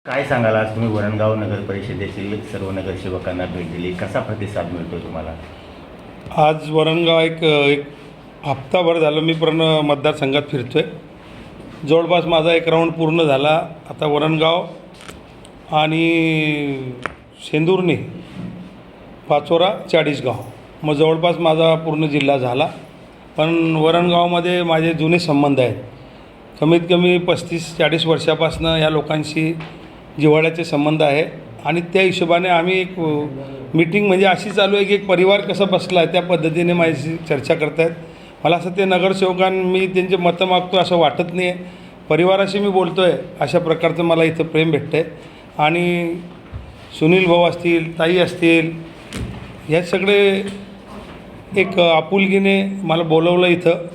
काय सांगाल, आज तुम्ही वरणगाव नगर परिषदेतील सर्व नगरसेवकांना भेट दिली, कसा प्रतिसाद मिळतो तुम्हाला? आज वरणगाव एक हप्ताभर झालं मी मतदारसंघात फिरतो आहे. जवळपास माझा एक राऊंड पूर्ण झाला. आता वरणगाव आणि शेंदुर्णी, पाचोरा, चाळीसगाव मग जवळपास माझा पूर्ण जिल्हा झाला. पण वरणगावमध्ये माझे जुने संबंध आहेत. कमीत कमी 35-40 वर्षापासून या लोकांशी जिव्हाळ्याचे संबंध आहे. आणि त्या हिशोबाने आम्ही एक मीटिंग म्हणजे अशी चालू आहे की एक परिवार कसा बसला आहे त्या पद्धतीने माझी चर्चा करत आहेत. मला असं ते मी त्यांचे मतं मागतो असं वाटत नाही आहे. परिवाराशी मी बोलतो आहे अशा प्रकारचं मला इथं प्रेम भेटतं आहे. आणि सुनील भाऊ असतील, ताई असतील, हे सगळे एक आपुलकीने मला बोलवलं इथं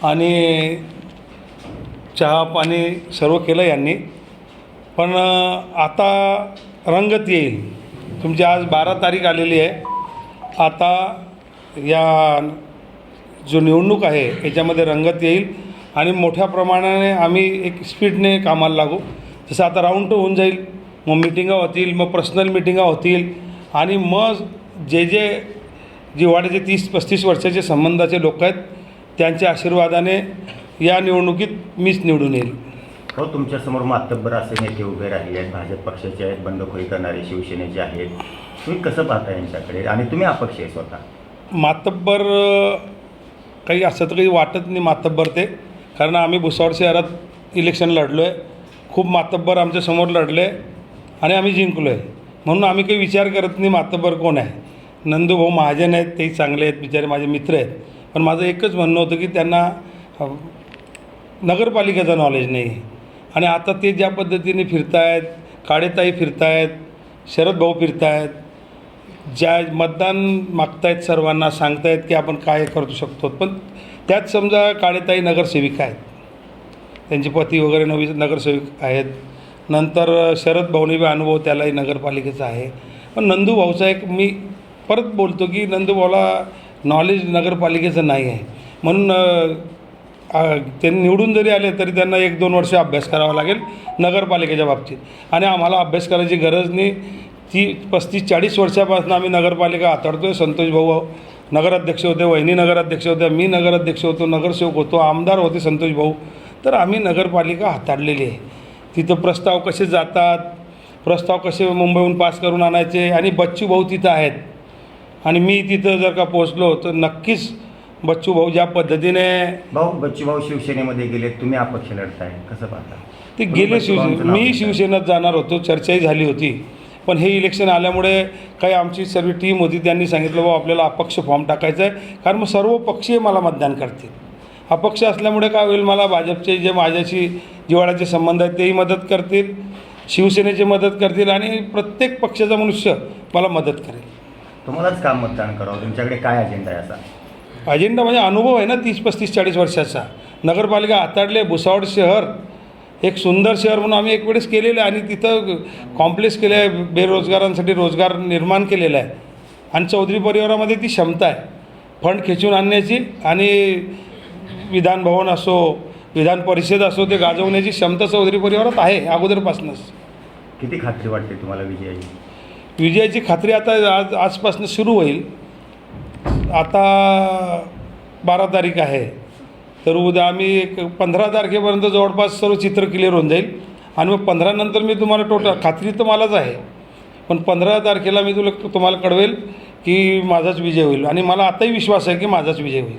आणि चहा पाणी सर्व केलं यांनी. पण आता रंगत येईल. तुमची आज 12 तारीख आलेली आहे. आता या जो निवडणूक आहे याच्यामध्ये रंगत येईल आणि मोठ्या प्रमाणाने आम्ही एक स्पीडने कामाला लागू. जसं आता राऊंड 2 होऊन जाईल, मग मिटिंगा होतील, मग पर्सनल मिटिंगा होतील आणि मग जे जिव्हाळ्याचे 30-35 वर्षाचे संबंधाचे लोक आहेत त्यांच्या आशीर्वादाने या निवडणुकीत मीच निवडून येईल. हो, तुमच्यासमोर मातब्बर असे नेते उभे राहिले आहेत. भाजप पक्षाचे आहेत, बंडखोरी करणारे शिवसेनेचे आहेत. तुम्ही कसं पाहता यांच्याकडे? आणि तुम्ही अपक्ष आहे स्वतः. मातब्बर काही असं तर काही वाटत नाही मातब्बर ते, कारण आम्ही भुसावळ शहरात इलेक्शन लढलो आहे. खूप मातब्बर आमच्यासमोर लढले आणि आम्ही जिंकलो आहे. म्हणून आम्ही काही विचार करत नाही मातब्बर कोण आहे. नंदूभाऊ महाजन आहेत, तेही चांगले आहेत, बिचारे माझे मित्र आहेत. पण माझं एकच म्हणणं होतं की त्यांना नगरपालिकेचं नॉलेज नाही. आणि आता ते ज्या पद्धतीने फिरतायत, काळेताई फिरतायत, शरद भाऊ फिरतायत, ज्या मतदान मागतायत, सर्वांना सांगतायत की आपण काय करू शकतो. पण त्यात समजा काळेताई नगरसेविका आहेत, त्यांचे पती वगैरे नगरसेविक आहेत. नंतर शरद भाऊनी बी अनुभव त्यालाही नगरपालिकेचा आहे. पण नंदू भाऊचा एक मी परत बोलतो की नंदू भाऊला नॉलेज नगरपालिकेचं नाही आहे. म्हणून ते निवडून जरी आले तरी त्यांना 1-2 वर्ष अभ्यास करावा लागेल नगरपालिकेच्या बाबतीत. आणि आम्हाला अभ्यास करायची गरज नाही. ती 35-40 वर्षापासून आम्ही नगरपालिका हाताळतो आहे. संतोष भाऊ नगराध्यक्ष होते, वहिनी नगराध्यक्ष होत्या, मी नगराध्यक्ष होतो, नगरसेवक होतो, आमदार होते संतोष भाऊ. तर आम्ही नगरपालिका हाताळलेली आहे. तिथं प्रस्ताव कसे जातात, प्रस्ताव कसे मुंबईहून पास करून आणायचे. आणि बच्चू भाऊ तिथं आहेत आणि मी तिथं जर का पोचलो तर नक्कीच बच्चू भाऊ ज्या पद्धतीने बच्चू भाऊ शिवसेनेमध्ये गेले, तुम्ही अपक्ष लढताय, कसं पाहता? ते गेले मी शिवसेनेत जाणार होतो, चर्चाही झाली होती. पण हे इलेक्शन आल्यामुळे काही आमची सर्व टीम होती, त्यांनी सांगितलं बाबा आपल्याला अपक्ष फॉर्म टाकायचा आहे, कारण मग सर्व पक्षीय मला मतदान करतील. अपक्ष असल्यामुळे काय होईल, मला भाजपचे जे माझ्याशी जिव्हाळ्याचे संबंध आहेत तेही मदत करतील, शिवसेनेची मदत करतील आणि प्रत्येक पक्षाचा मनुष्य मला मदत करेल. तुम्हालाच काम मतदान करावं, तुमच्याकडे काय अजेंडा आहे? असा अजेंडा म्हणजे अनुभव आहे ना 30-35-40 वर्षाचा. नगरपालिका हाताळले. भुसावळ शहर एक सुंदर शहर म्हणून आम्ही एक वेळेस केलेलं आहे आणि तिथं कॉम्प्लेक्स केले आहे, बेरोजगारांसाठी रोजगार निर्माण केलेला आहे. आणि चौधरी परिवारामध्ये ती क्षमता आहे फंड खेचून आणण्याची आणि विधान भवन असो, विधान परिषद असो, ते गाजवण्याची क्षमता चौधरी परिवारात आहे अगोदरपासूनच. किती खात्री वाटते तुम्हाला विजयाची? विजयाची खात्री आता आजपासून सुरू होईल. आता 12 तारीख आहे तर उद्या आम्ही एक 15 तारखेपर्यंत जवळपास सर्व चित्र क्लिअर होऊन जाईल. आणि मग 15 नंतर मी तुम्हाला टोटल खात्री तर मलाच आहे, पण 15 तारखेला मी तुम्हाला कळवेल की माझाच विजय होईल. आणि मला आताही विश्वास आहे की माझाच विजय होईल.